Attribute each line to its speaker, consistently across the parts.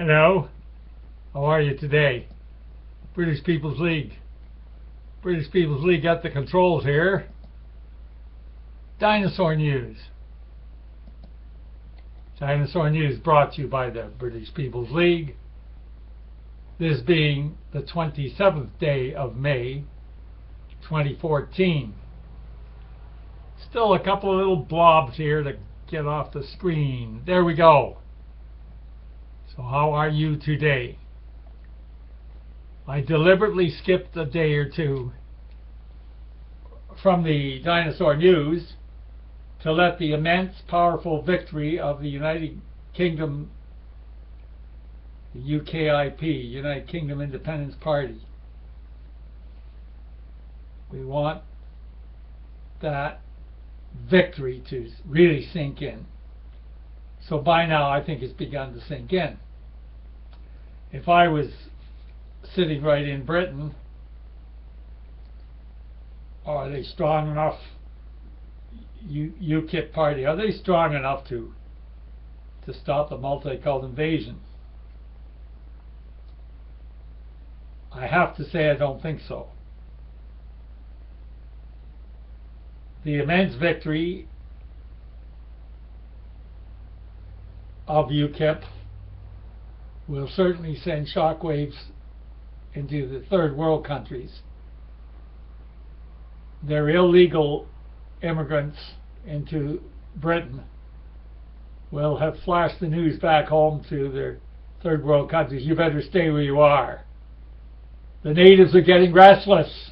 Speaker 1: Hello, how are you today? British People's League. British People's League got the controls here. Dinosaur News. Dinosaur News brought to you by the British People's League. This being the 27th day of May, 2014. Still a couple of little blobs here to get off the screen. There we go. So how are you today? I deliberately skipped a day or two from the Dinosaur News to let the immense, powerful victory of the United Kingdom, the UKIP, United Kingdom Independence Party. We want that victory to really sink in. So by now I think it's begun to sink in. If I was sitting right in Britain, are they strong enough, UKIP party, are they strong enough to stop the multicult invasion? I have to say I don't think so. The immense victory of UKIP will certainly send shockwaves into the third world countries. Their illegal immigrants into Britain will have flashed the news back home to their third world countries. You better stay where you are. The natives are getting restless.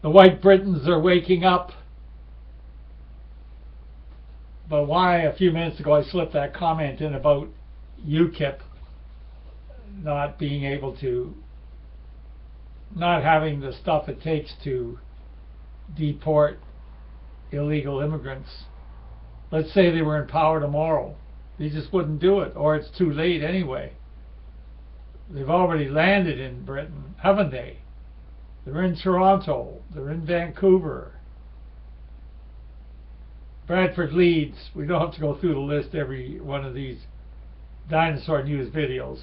Speaker 1: The white Britons are waking up. But why, a few minutes ago, I slipped that comment in about UKIP not being able to, not having the stuff it takes to deport illegal immigrants. Let's say they were in power tomorrow. They just wouldn't do it, or it's too late anyway. They've already landed in Britain, haven't they? They're in Toronto. They're in Vancouver. Bradford, Leeds. We don't have to go through the list every one of these Dinosaur News videos.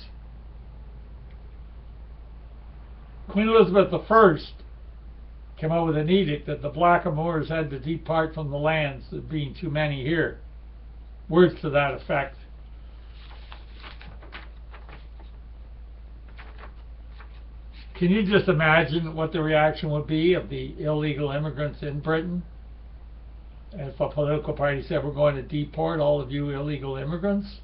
Speaker 1: Queen Elizabeth I came out with an edict that the blackamoors had to depart from the lands, there being too many here. Words to that effect. Can you just imagine what the reaction would be of the illegal immigrants in Britain? If a political party said, we're going to deport all of you illegal immigrants?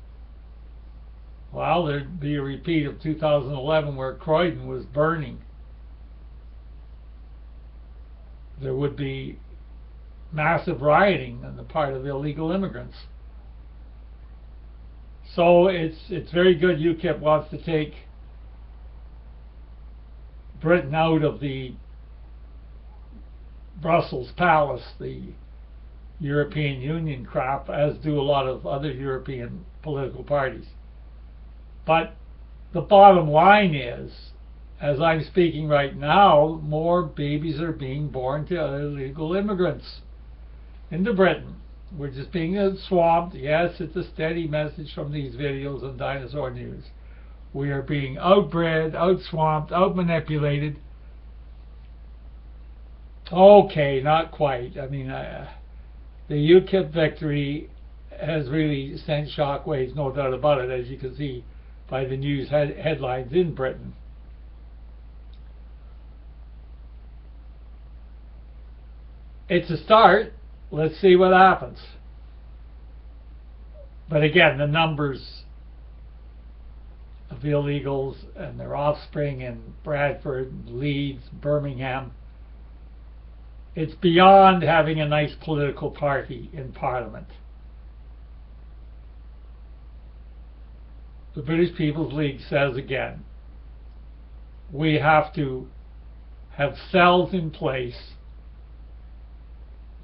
Speaker 1: Well, there'd be a repeat of 2011 where Croydon was burning. There would be massive rioting on the part of illegal immigrants. So it's very good UKIP wants to take Britain out of the Brussels Palace, the European Union crap, as do a lot of other European political parties. But the bottom line is, as I'm speaking right now, more babies are being born to illegal immigrants into Britain. We're just being swamped. Yes, it's a steady message from these videos on Dinosaur News. We are being outbred, outswamped, outmanipulated. Okay, not quite. I mean, the UKIP victory has really sent shockwaves, no doubt about it, as you can see by the news headlines in Britain. It's a start. Let's see what happens. But again, the numbers of illegals and their offspring in Bradford, Leeds, Birmingham, it's beyond having a nice political party in Parliament. The British People's League says again, we have to have cells in place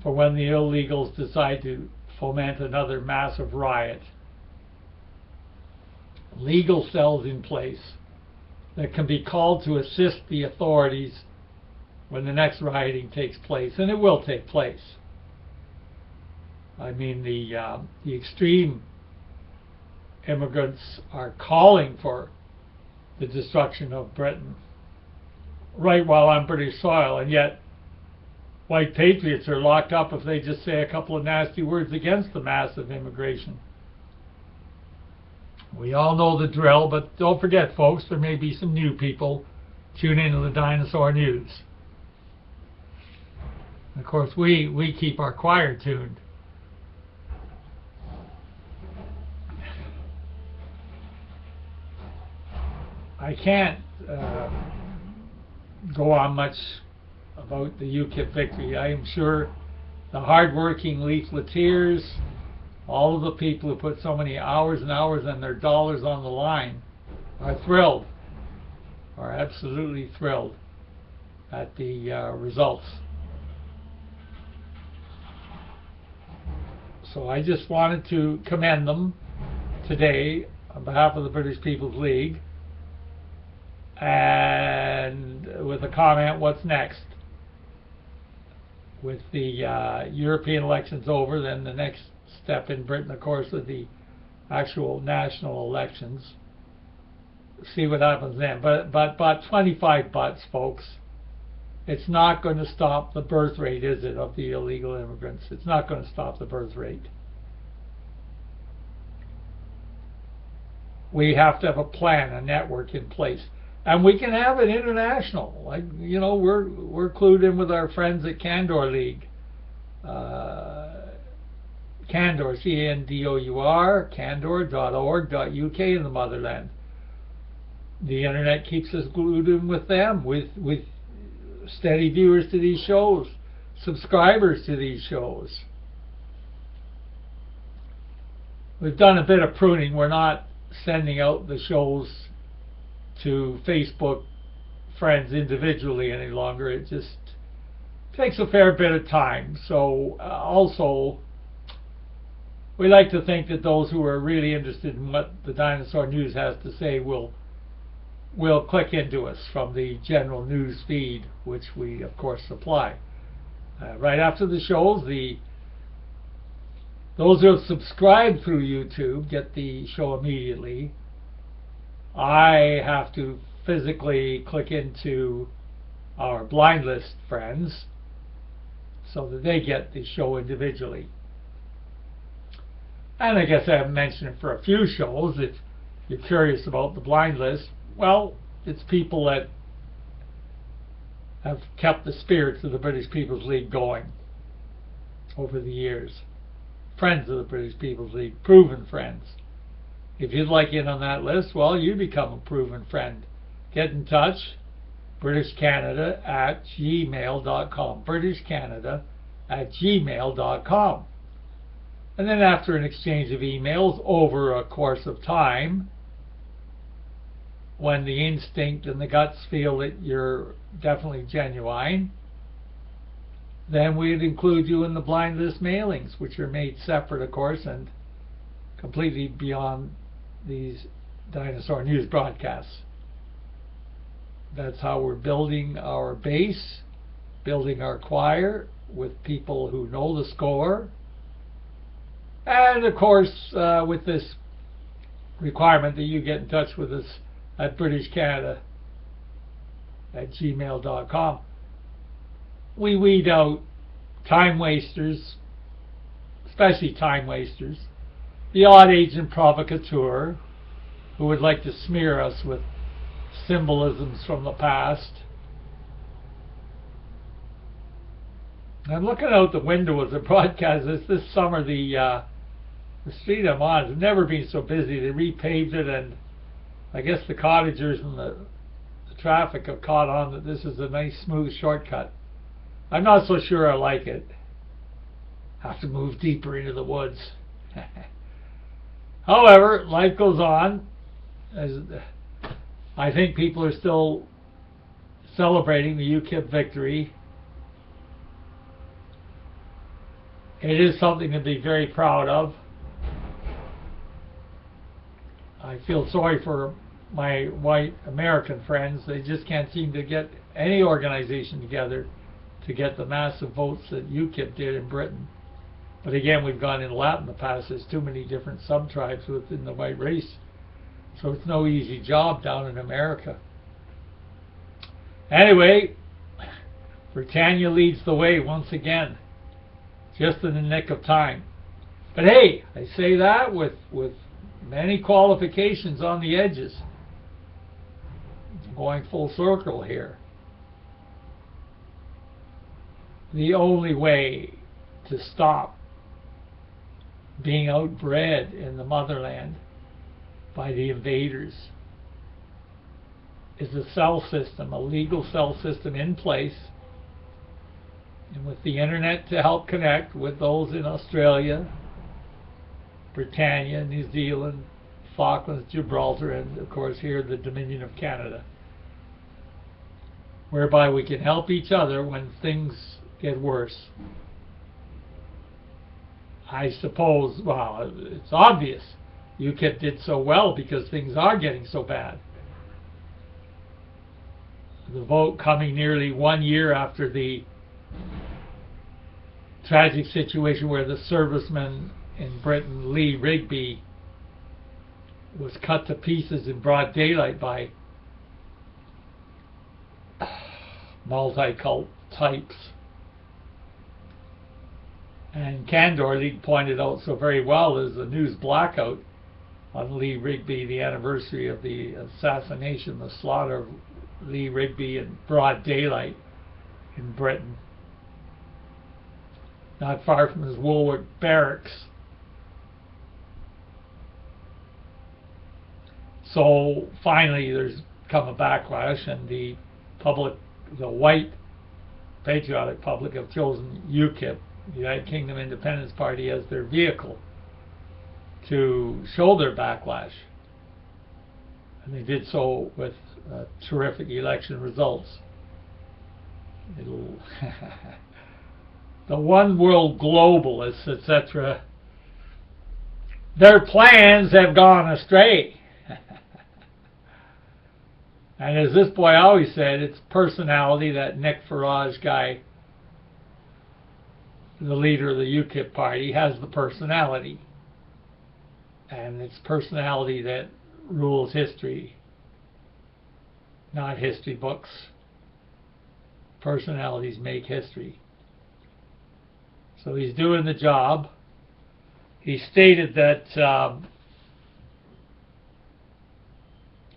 Speaker 1: for when the illegals decide to foment another massive riot. Legal cells in place that can be called to assist the authorities when the next rioting takes place, and it will take place. I mean, the extreme immigrants are calling for the destruction of Britain right while on British soil, and yet white patriots are locked up if they just say a couple of nasty words against the massive immigration. We all know the drill, but don't forget, folks, there may be some new people tuning into the Dinosaur News. Of course, we keep our choir tuned. I can't go on much about the UKIP victory. I am sure the hard-working leafleteers, all of the people who put so many hours and hours and their dollars on the line, are thrilled, are absolutely thrilled at the results. So I just wanted to commend them today on behalf of the British People's League, and with a comment, what's next? With the European elections over, then the next step in Britain, of course, are the actual national elections. See what happens then. But 25 buts, folks. It's not going to stop the birth rate, is it, of the illegal immigrants? It's not going to stop the birth rate. We have to have a plan, a network in place. And we can have it international. Like, you know, we're clued in with our friends at Candor League. Candor, C-A-N-D-O-U-R, candor.org.uk in the motherland. The internet keeps us glued in with them, with steady viewers to these shows, subscribers to these shows. We've done a bit of pruning. We're not sending out the shows to Facebook friends individually any longer. It just takes a fair bit of time. So also, we like to think that those who are really interested in what the Dinosaur News has to say will click into us from the general news feed, which we of course supply. Right after the shows, those who have subscribed through YouTube get the show immediately. I have to physically click into our blind list friends so that they get the show individually. And I guess I haven't mentioned it for a few shows. If you're curious about the blind list, well, it's people that have kept the spirits of the British People's League going over the years. Friends of the British People's League, proven friends. If you'd like in on that list, well, you become a proven friend. Get in touch, britishcanada@gmail.com, britishcanada@gmail.com. And then after an exchange of emails over a course of time, when the instinct and the guts feel that you're definitely genuine, then we'd include you in the blind list mailings, which are made separate, of course, and completely beyond these Dinosaur News broadcasts. That's how we're building our base, building our choir with people who know the score. And of course, with this requirement that you get in touch with us at britishcanada@gmail.com. We weed out time wasters, especially time wasters, the odd agent provocateur who would like to smear us with symbolisms from the past. I'm looking out the window as a broadcast this summer. The street I'm on has never been so busy. They repaved it, and I guess the cottagers and the traffic have caught on that this is a nice smooth shortcut. I'm not so sure I like it. Have to move deeper into the woods. However, life goes on. I think people are still celebrating the UKIP victory. It is something to be very proud of. I feel sorry for my white American friends. They just can't seem to get any organization together to get the massive votes that UKIP did in Britain. But again, we've gone into that in the past. There's too many different sub-tribes within the white race. So it's no easy job down in America. Anyway, Britannia leads the way once again, just in the nick of time. But hey, I say that with many qualifications on the edges. I'm going full circle here. The only way to stop being outbred in the motherland by the invaders is a cell system, a legal cell system in place, and with the internet to help connect with those in Australia, Britannia, New Zealand, Falklands, Gibraltar, and of course here the Dominion of Canada, whereby we can help each other when things get worse. I suppose, well, it's obvious UKIP did so well because things are getting so bad. The vote coming nearly 1 year after the tragic situation where the serviceman in Britain, Lee Rigby, was cut to pieces in broad daylight by multi-cult types. And Candor Lee pointed out so very well, there's a news blackout on Lee Rigby, the anniversary of the assassination, the slaughter of Lee Rigby in broad daylight in Britain, not far from his Woolwich barracks. So finally there's come a backlash, and the public, the white patriotic public, have chosen UKIP, the United Kingdom Independence Party, as their vehicle to show their backlash. And they did so with terrific election results. The one world globalists, etc., their plans have gone astray. And as this boy always said, it's personality, that Nick Farage guy, the leader of the UKIP party, has the personality. And it's personality that rules history, not history books. Personalities make history. So he's doing the job. He stated that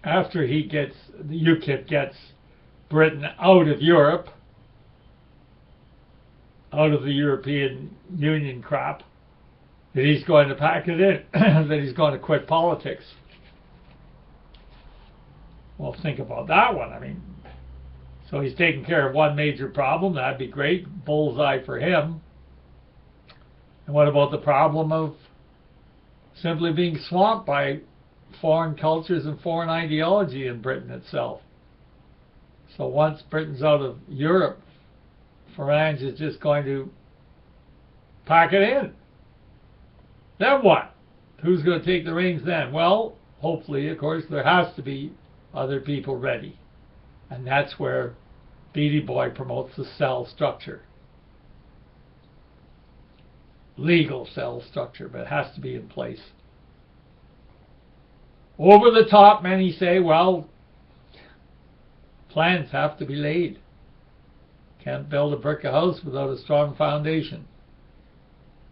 Speaker 1: after he gets, the UKIP gets Britain out of Europe, out of the European Union crap, that he's going to pack it in, that he's going to quit politics. Well, think about that one. I mean, so he's taking care of one major problem. That'd be great. Bullseye for him. And what about the problem of simply being swamped by foreign cultures and foreign ideology in Britain itself? So once Britain's out of Europe, Farage is just going to pack it in. Then what? Who's going to take the reins then? Well, hopefully, of course, there has to be other people ready. And that's where Beattie Boy promotes the cell structure. Legal cell structure, but it has to be in place. Over the top, many say, well, plans have to be laid. Can't build a brick house without a strong foundation.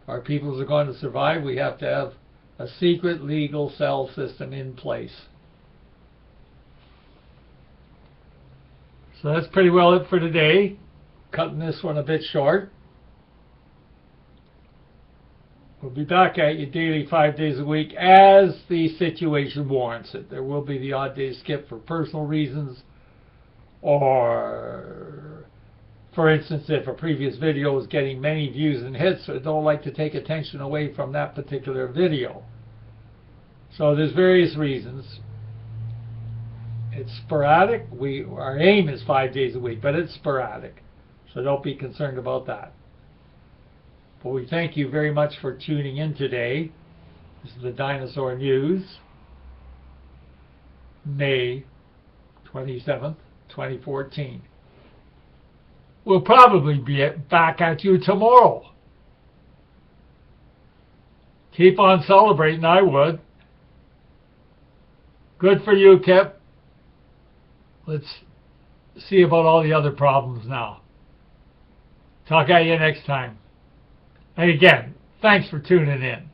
Speaker 1: If our peoples are going to survive, we have to have a secret legal cell system in place. So that's pretty well it for today. Cutting this one a bit short. We'll be back at you daily, 5 days a week, as the situation warrants it. There will be the odd day skip for personal reasons, or, for instance, if a previous video is getting many views and hits, I don't like to take attention away from that particular video. So there's various reasons. It's sporadic. Our aim is 5 days a week, but it's sporadic. So don't be concerned about that. But we thank you very much for tuning in today. This is the Dinosaur News, May 27th, 2014. We'll probably be back at you tomorrow. Keep on celebrating, I would. Good for UKIP. Let's see about all the other problems now. Talk at you next time. And again, thanks for tuning in.